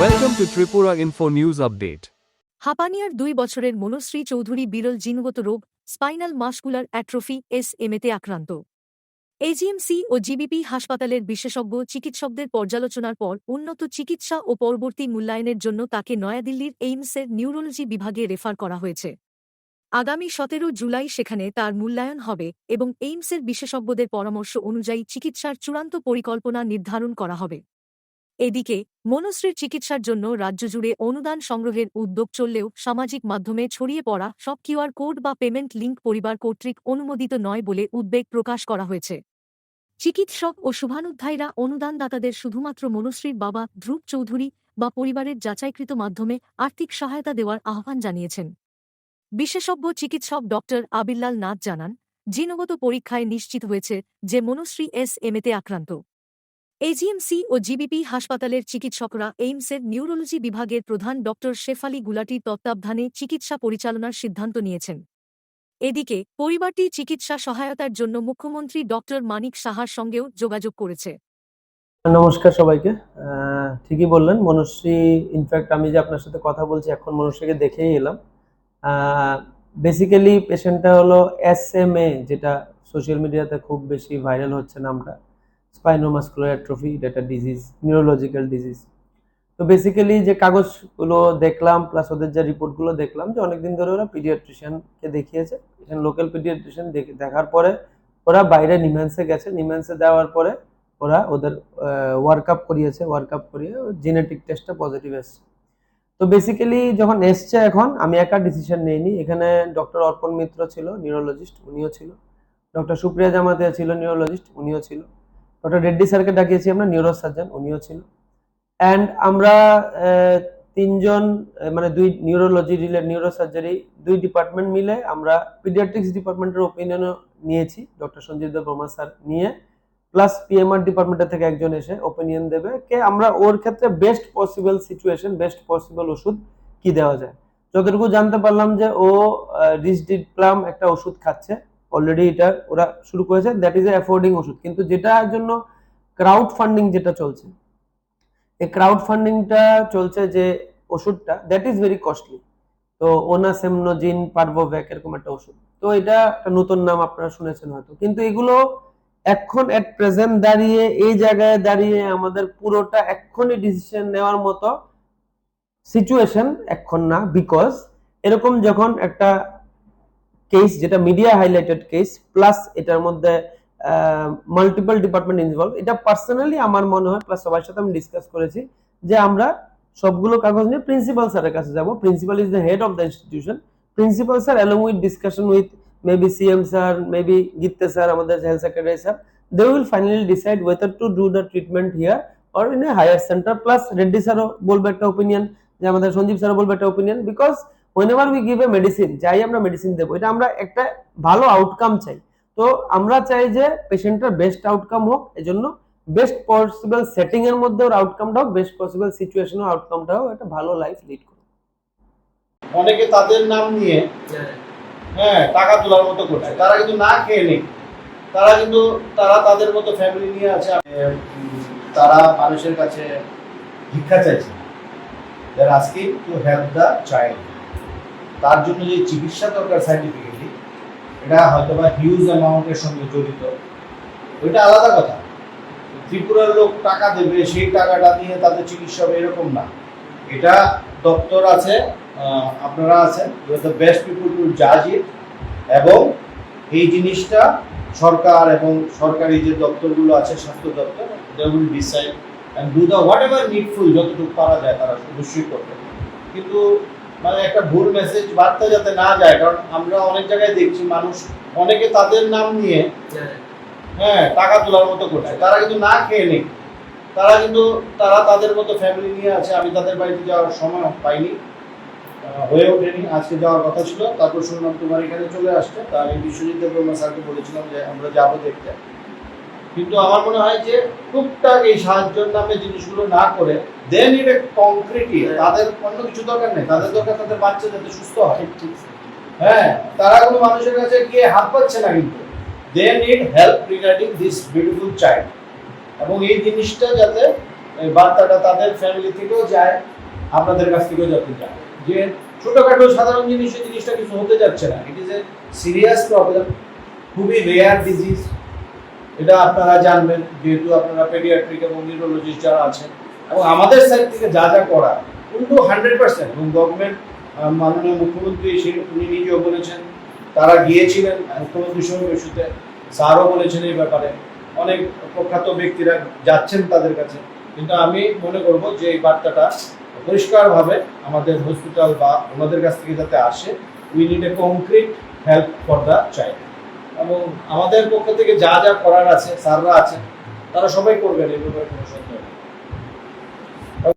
Welcome to Tripura Info News Update. হাঁপানিয়ার 2 বছরের মনশ্রী চৌধুরী বিরল জিনগত রোগ স্পাইনাল মাসকুলার অ্যাট্রফি এসএমএতে আক্রান্ত। এজিএমসি ও জিবিপি হাসপাতালের বিশেষজ্ঞ চিকিৎসকদের পর্যালোচনার পর উন্নত চিকিৎসা ও পরবর্তী মূল্যায়নের জন্য তাকে নয়াদিল্লির এইমসের নিউরোলজি বিভাগে রেফার করা হয়েছে। আগামী 17 জুলাই সেখানে তার মূল্যায়ন হবে এবং এইমসের বিশেষজ্ঞদের পরামর্শ অনুযায়ী চিকিৎসার চূড়ান্ত পরিকল্পনা নির্ধারণ করা হবে। এদিকে মনশ্রীর চিকিৎসার জন্য রাজ্যজুড়ে অনুদান সংগ্রহের উদ্যোগ চললেও সামাজিক মাধ্যমে ছড়িয়ে পড়া সব কিউআর কোড বা পেমেন্ট লিঙ্ক পরিবার কর্তৃক অনুমোদিত নয় বলে উদ্বেগ প্রকাশ করা হয়েছে। চিকিৎসক ও শুভানুধ্যায়ীরা অনুদানদাতাদের শুধুমাত্র মনশ্রীর বাবা ধ্রুব চৌধুরী বা পরিবারের যাচাইকৃত মাধ্যমে আর্থিক সহায়তা দেওয়ার আহ্বান জানিয়েছেন। বিশেষজ্ঞ চিকিৎসক ড. আবিল্লাল নাথ জানান, জিনগত পরীক্ষায় নিশ্চিত হয়েছে যে মনশ্রী এসএমএতে আক্রান্ত। এজিএমসি ও জিবিপি হাসপাতালের চিকিৎসকরা এইমসের নিউরোলজি বিভাগের প্রধান ড. শেফালি গুলাটির তত্ত্বাবধানে চিকিৎসা পরিচালনার সিদ্ধান্ত নিয়েছেন। এদিকে পরিবারটি চিকিৎসা সহায়তার জন্য মুখ্যমন্ত্রী ড. মানিক সাহার সঙ্গেও যোগাযোগ করেছে। নমস্কার সবাইকে। ঠিকই বললেন, মনশ্রী ইনফ্যাক্ট আমি যে আপনার সাথে কথা বলছি এখন মনশ্রীকে দেখেই এলাম। বেসিক্যালি পেশেন্টটা হলো এসএমএ, যেটা সোশ্যাল মিডিয়াতে খুব বেশি ভাইরাল হচ্ছে নামটা, স্পাইনোমাসকুলার অ্যাট্রফি। এটা একটা ডিজিজ, নিউরোলজিক্যাল ডিজিজ। তো বেসিক্যালি যে কাগজগুলো দেখলাম প্লাস ওদের যে রিপোর্টগুলো দেখলাম যে অনেকদিন ধরে ওরা পিডিয়াট্রিশিয়ানকে দেখিয়েছে। এখানে লোকাল পিডিয়াট্রিশিয়ান দেখার পরে ওরা বাইরে নিম্যান্সে গেছে। নিম্যান্সে দেওয়ার পরে ওরা ওদের ওয়ার্কআপ করিয়েছে। ওয়ার্কআপ করিয়ে জেনেটিক টেস্টটা পজিটিভ এসছে। তো বেসিক্যালি যখন এসছে, এখন আমি একা ডিসিশন নেইনি। এখানে ডক্টর অর্পণ মিত্র ছিল, নিউরোলজিস্ট, উনিও ছিল। ডক্টর সুপ্রিয়া জামাতিয়া ছিল, নিউরোলজিস্ট, উনিও ছিল। ডক্টর রেড্ডি স্যারকে ডাকিয়েছি আমরা, নিউরো সার্জন, উনিও ছিল। অ্যান্ড আমরা তিনজন, মানে দুই নিউরোলজি নিউরো সার্জারি দুই ডিপার্টমেন্ট মিলে আমরা পিডিয়াট্রিক্স ডিপার্টমেন্টের ওপিনিয়নও নিয়েছি। ডক্টর সঞ্জীব দেব বর্মা স্যার নিয়ে, প্লাস পিএমআর ডিপার্টমেন্টের থেকে একজন এসে ওপিনিয়ন দেবে কে আমরা ওর ক্ষেত্রে best possible situation, best possible ওষুধ কি দেওয়া যায়। যতটুকু জানতে পারলাম যে ও রিসডিপ্লাম একটা ওষুধ খাচ্ছে অলরেডি, এটা ওরা শুরু করেছে, দ্যাট ইজ এ অ্যাফোর্ডিং ওষুধ। কিন্তু যেটার জন্য ক্রাউড ফান্ডিং যেটা চলছে, এই ক্রাউড ফান্ডিংটা চলছে যে ওষুধটা, দ্যাট ইজ ভেরি কস্টলি। তো ওনাসেমনোজিন পারভোভ্যাক এরকম একটা ওষুধ। তো এটা একটা নতুন নাম, আপনারা শুনেছেন হয়তো। কিন্তু এগুলো এখন এট প্রেজেন্ট দাঁড়িয়ে, এই জায়গায় দাঁড়িয়ে আমাদের পুরোটা এক্ষুনি ডিসিশন নেওয়ার মতো সিচুয়েশন এখন না। বিকজ এরকম যখন একটা কেস, যেটা মিডিয়া হাইলাইটেড কেস, প্লাস এটার মধ্যে মাল্টিপল ডিপার্টমেন্ট ইনভলভ, এটা পার্সোনালি আমার মনে হয়, প্লাস সবার সাথে আমি ডিসকাস করেছি যে আমরা সবগুলো কাগজ নিয়ে প্রিন্সিপাল স্যারের কাছে যাব। Principal is the head of the institution. Principal sir along with discussion with maybe CM sir, maybe গীতে স্যার, আমাদের health secretary sir, they will finally decide whether to do the treatment here or in a higher center. plus Reddy স্যারও বলবে একটা opinion, যে আমাদের সঞ্জীব স্যারও বলবে একটা opinion. Because whenever we give a medicine, চাই আমরা মেডিসিন দেবো, এটা আমরা একটা ভালো আউটকাম চাই। তো আমরা চাই যে পেশেন্টের বেস্ট আউটকাম হোক, এজন্য বেস্ট পসিবল সেটিং এর মধ্যে ওর আউটকামটা হোক, বেস্ট পসিবল সিচুয়েশন এর আউটকামটা হোক, একটা ভালো লাইফ লিড করুক। অনেকে তাদের নাম নিয়ে টাকা তোলার মতো করছে, তারা কিন্তু না খেয়ে নেই, তারা তাদের মতো ফ্যামিলি নিয়ে আছে, তারা মানুষের কাছে ভিক্ষা চাইছে। যারা আজকে টু হেল্প দ্য চাইল্ড, তার জন্য যে চিকিৎসা দরকার সাইন্টিফিক্যালি, এটা হয়তো বা হিউজ অ্যামাউন্টের সঙ্গে জড়িত, ওইটা আলাদা কথা। ত্রিপুরার লোক টাকা দেবে, সেই টাকাটা নিয়ে তাদের চিকিৎসা হবে এরকম না। এটা দপ্তর আছে, আপনারা আছেন, দ্য বেস্ট পিপল টু জাজ ইট। এবং এই জিনিসটা সরকার এবং সরকারি যে দপ্তরগুলো আছে, স্বাস্থ্য দপ্তর, they will decide and do the whatever needful, যতটুকু পারা যায় তারা অবশ্যই করবে। কিন্তু মানে একটা ভুল মেসেজ বার্তা যাতে না যায়, কারণ আমরা অনেক জায়গায় দেখছি মানুষ, অনেকে তাদের নাম নিয়ে টাকা তোলার মতো করছে, তারা কিন্তু না খেয়ে নেই, তারা তাদের মতো ফ্যামিলি নিয়ে আছে। আমি তাদের বাড়িতে যাওয়ার সময় পাইনি, হয়ে ওঠেনি। আজকে যাওয়ার কথা ছিল, তারপর শুনলাম তোমার এখানে চলে আসছে। তা আমি বিশ্বজিৎ দেববর্মা স্যারকে বলেছিলাম যে আমরা যাবো দেখতে। কিন্তু আমার মনে হয় যে টুকটাক এই সাহায্যের নামে জিনিসগুলো না করে, দেন এটা কংক্রিট, তাদের অন্য কিছু দরকার নেই, তাদের দরকার তাদের বাচ্চা যাতে সুস্থ হয়। তারা কোনো মানুষের কাছে গিয়ে হাত পাচ্ছে না, কিন্তু they need help regarding this beautiful child. এবং এই জিনিসটা যাতে এই বার্তাটা তাদের ফ্যামিলি থেকেও যায়, আপনাদের কাছ থেকেও যাতে যায়, যে ছোটখাটো সাধারণ জিনিসটা কিছু হতে যাচ্ছে না। It is a serious problem, খুবই রেয়ার ডিজিজ। এটা আপনারা জানবেন যেহেতু আপনারা পেডিয়াট্রিক এবং নিউরোলজিস্ট যারা আছেন, এবং আমাদের সাইড থেকে যা যা করা কিন্তু 100%, এবং গভর্নমেন্ট মাননীয় মুখ্যমন্ত্রী উনি নিজেও বলেছেন, তারা গিয়েছিলেন মুখ্যমন্ত্রী সঙ্গে ইস্যুতে, স্যারও বলেছেন এই ব্যাপারে, অনেক প্রখ্যাত ব্যক্তিরা যাচ্ছেন তাদের কাছে। কিন্তু আমি মনে করব যে এই বার্তাটা পরিষ্কারভাবে আমাদের হসপিটাল বা ওনাদের কাছ থেকে যাতে আসে। We need a concrete help for the child, এবং আমাদের পক্ষ থেকে যা যা করার আছে স্যাররা আছেন, তারা সবাই করবেন, এই ব্যাপারে কোনো সন্দেহ নেই।